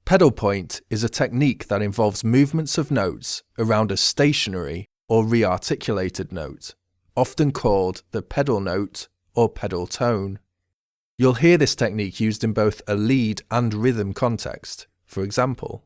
Pedal point is a technique that involves movements of notes around a stationary or rearticulated note, often called the pedal note or pedal tone. You'll hear this technique used in both a lead and rhythm context. For example,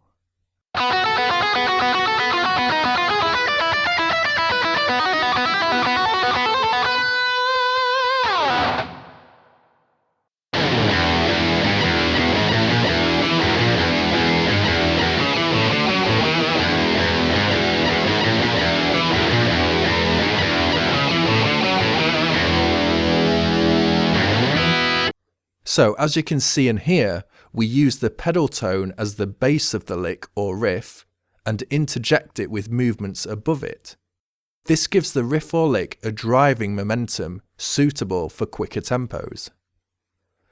so as you can see and hear, we use the pedal tone as the base of the lick or riff and interject it with movements above it. This gives the riff or lick a driving momentum suitable for quicker tempos.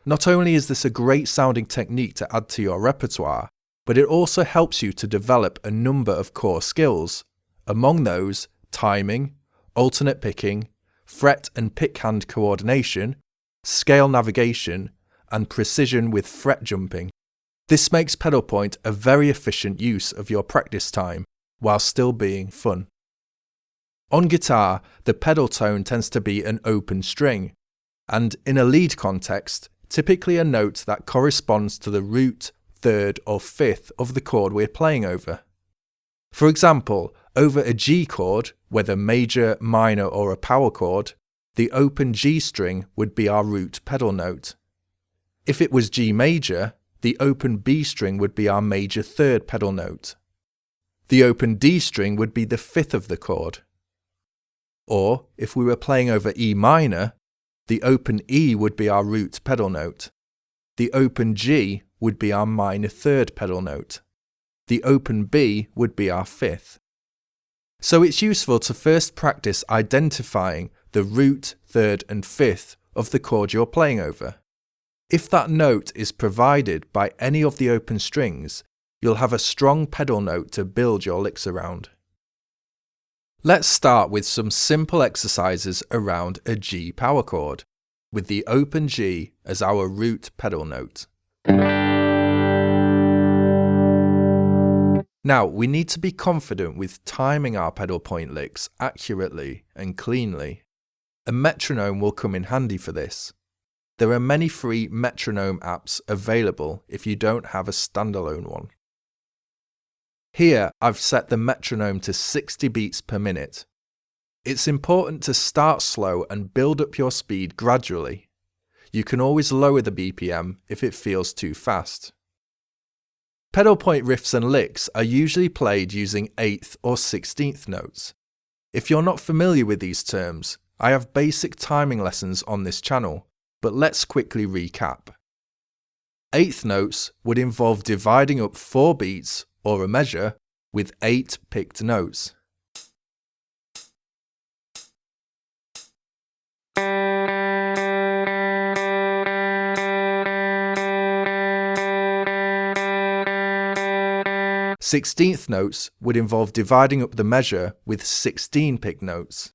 Not only is this a great sounding technique to add to your repertoire, but it also helps you to develop a number of core skills, among those timing, alternate picking, fret and pick hand coordination, scale navigation, and precision with fret jumping. This makes pedal point a very efficient use of your practice time, while still being fun. On guitar, the pedal tone tends to be an open string, and in a lead context, typically a note that corresponds to the root, third, or fifth of the chord we're playing over. For example, over a G chord, whether major, minor, or a power chord, the open G string would be our root pedal note. If it was G major, the open B string would be our major third pedal note. The open D string would be the fifth of the chord. Or, if we were playing over E minor, the open E would be our root pedal note. The open G would be our minor third pedal note. The open B would be our fifth. So it's useful to first practice identifying the root, third, and fifth of the chord you're playing over. If that note is provided by any of the open strings, you'll have a strong pedal note to build your licks around. Let's start with some simple exercises around a G power chord, with the open G as our root pedal note. Now, we need to be confident with timing our pedal point licks accurately and cleanly. A metronome will come in handy for this. There are many free metronome apps available if you don't have a standalone one. Here, I've set the metronome to 60 beats per minute. It's important to start slow and build up your speed gradually. You can always lower the BPM if it feels too fast. Pedal point riffs and licks are usually played using 8th or 16th notes. If you're not familiar with these terms, I have basic timing lessons on this channel, but let's quickly recap. 8th notes would involve dividing up 4 beats, or a measure, with 8 picked notes. Sixteenth notes would involve dividing up the measure with 16 picked notes.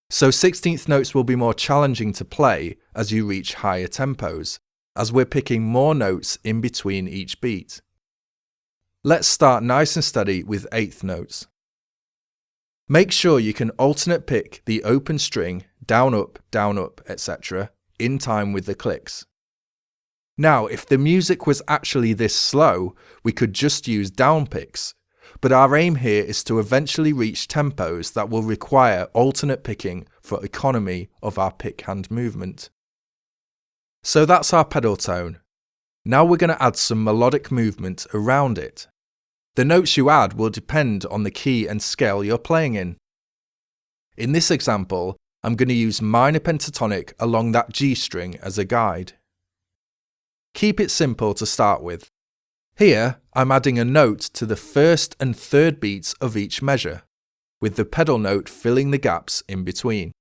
So 16th notes will be more challenging to play as you reach higher tempos, as we're picking more notes in between each beat. Let's start nice and steady with 8th notes. Make sure you can alternate pick the open string down up, etc. in time with the clicks. Now, if the music was actually this slow, we could just use down picks, but our aim here is to eventually reach tempos that will require alternate picking for economy of our pick hand movement. So that's our pedal tone. Now we're going to add some melodic movement around it. The notes you add will depend on the key and scale you're playing in. In this example, I'm going to use minor pentatonic along that G string as a guide. Keep it simple to start with. Here, I'm adding a note to the first and third beats of each measure, with the pedal note filling the gaps in between.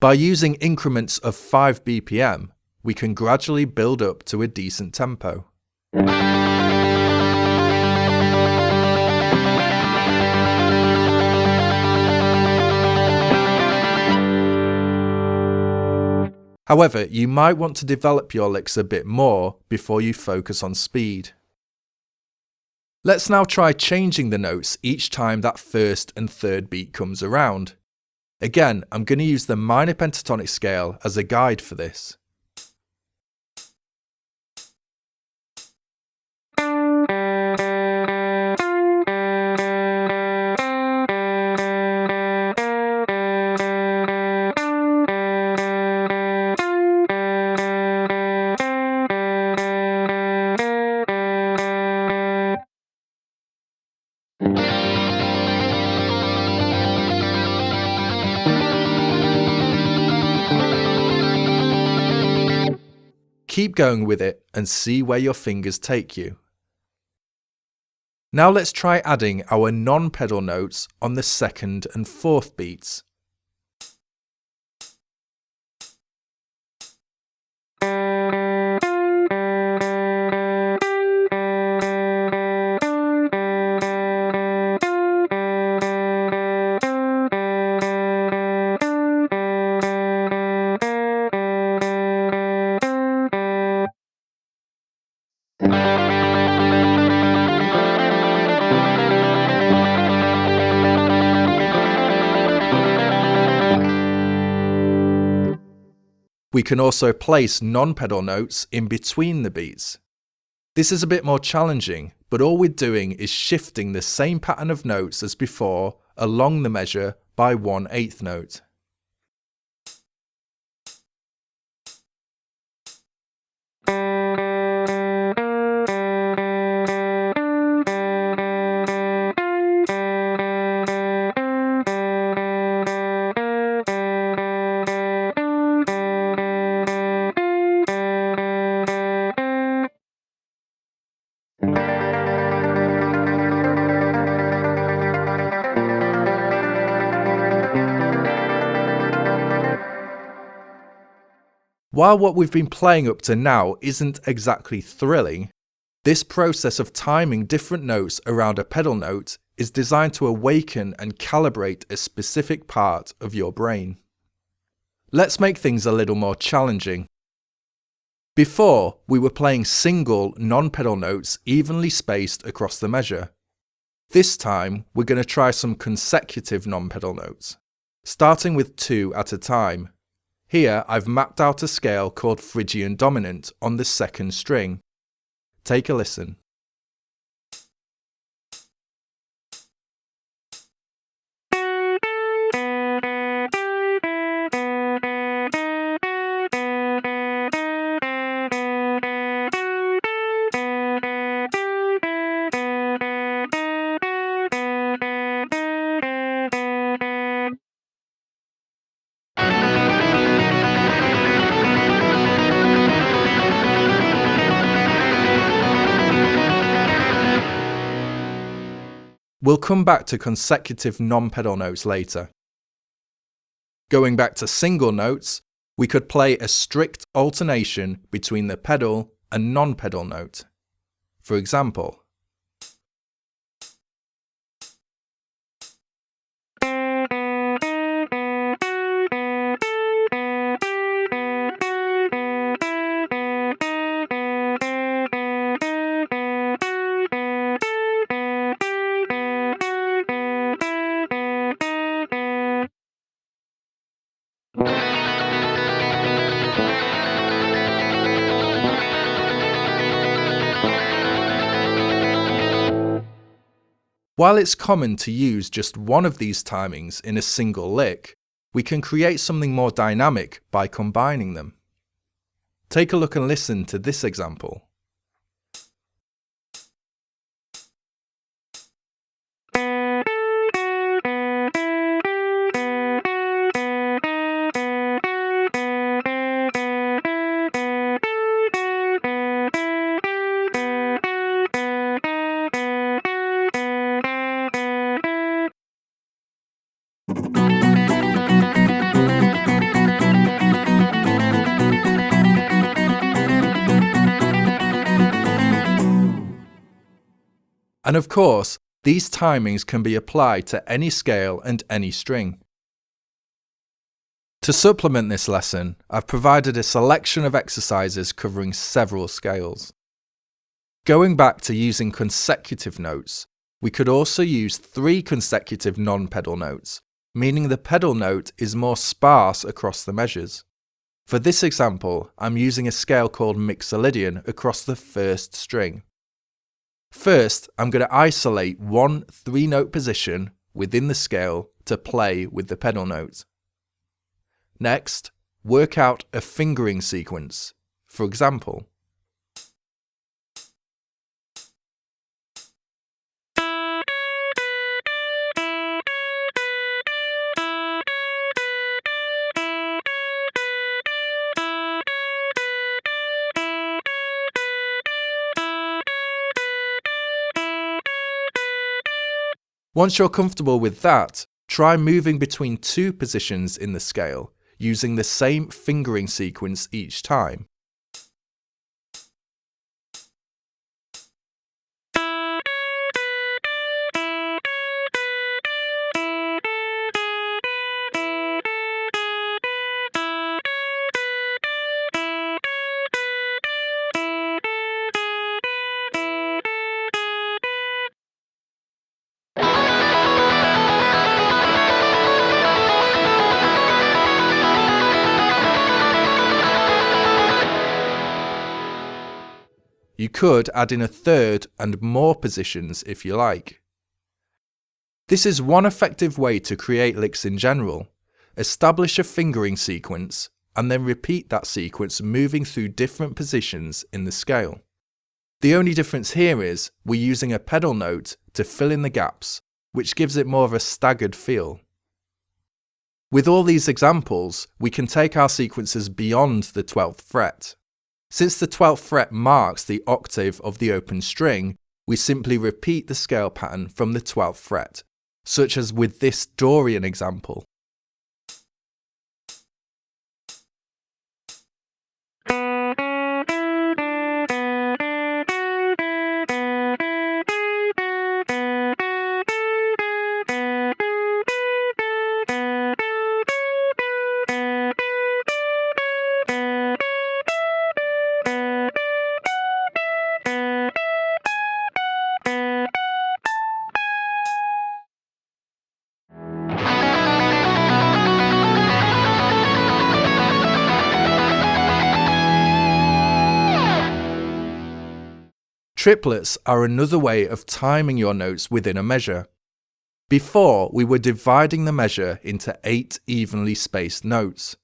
By using increments of 5 BPM, we can gradually build up to a decent tempo. However, you might want to develop your licks a bit more before you focus on speed. Let's now try changing the notes each time that first and third beat comes around. Again, I'm going to use the minor pentatonic scale as a guide for this. Keep going with it and see where your fingers take you. Now let's try adding our non-pedal notes on the second and fourth beats. We can also place non-pedal notes in between the beats. This is a bit more challenging, but all we're doing is shifting the same pattern of notes as before along the measure by 1/8 note. While what we've been playing up to now isn't exactly thrilling, this process of timing different notes around a pedal note is designed to awaken and calibrate a specific part of your brain. Let's make things a little more challenging. Before, we were playing single non-pedal notes evenly spaced across the measure. This time, we're going to try some consecutive non-pedal notes, starting with 2 at a time. Here, I've mapped out a scale called Phrygian dominant on the second string. Take a listen. We'll come back to consecutive non-pedal notes later. Going back to single notes, we could play a strict alternation between the pedal and non-pedal note. For example, while it's common to use just one of these timings in a single lick, we can create something more dynamic by combining them. Take a look and listen to this example. And of course, these timings can be applied to any scale and any string. To supplement this lesson, I've provided a selection of exercises covering several scales. Going back to using consecutive notes, we could also use 3 consecutive non-pedal notes, meaning the pedal note is more sparse across the measures. For this example, I'm using a scale called mixolydian across the first string. First, I'm going to isolate one 3-note position within the scale to play with the pedal note. Next, work out a fingering sequence. For example, once you're comfortable with that, try moving between 2 positions in the scale, using the same fingering sequence each time. You could add in a 3rd and more positions if you like. This is one effective way to create licks in general. Establish a fingering sequence and then repeat that sequence moving through different positions in the scale. The only difference here is we're using a pedal note to fill in the gaps, which gives it more of a staggered feel. With all these examples, we can take our sequences beyond the 12th fret. Since the 12th fret marks the octave of the open string, we simply repeat the scale pattern from the 12th fret, such as with this Dorian example. Triplets are another way of timing your notes within a measure. Before, we were dividing the measure into 8 evenly spaced notes.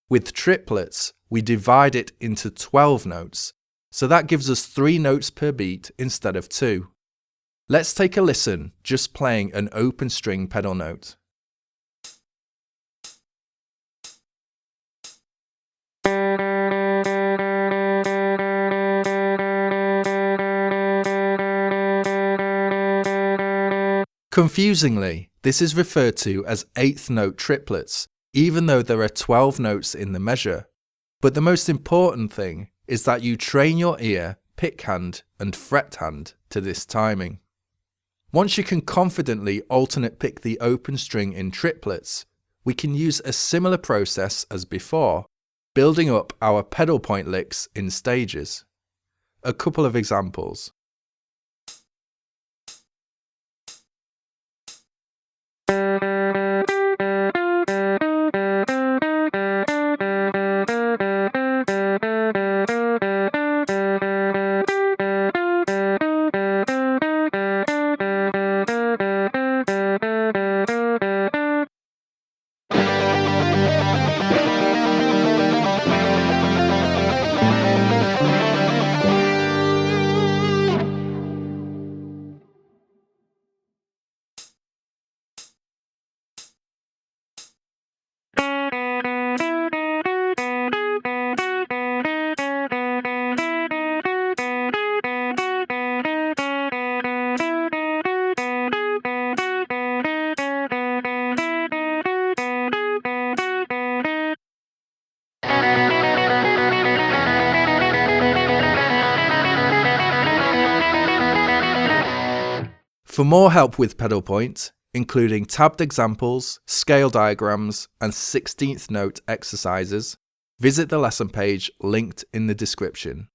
With triplets, we divide it into 12 notes, so that gives us 3 notes per beat instead of 2. Let's take a listen, just playing an open string pedal note. Confusingly, this is referred to as 8th note triplets, even though there are 12 notes in the measure. But the most important thing is that you train your ear, pick hand, and fret hand to this timing. Once you can confidently alternate pick the open string in triplets, we can use a similar process as before, building up our pedal point licks in stages. A couple of examples. For more help with pedal point, including tabbed examples, scale diagrams, and 16th note exercises, visit the lesson page linked in the description.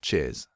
Cheers.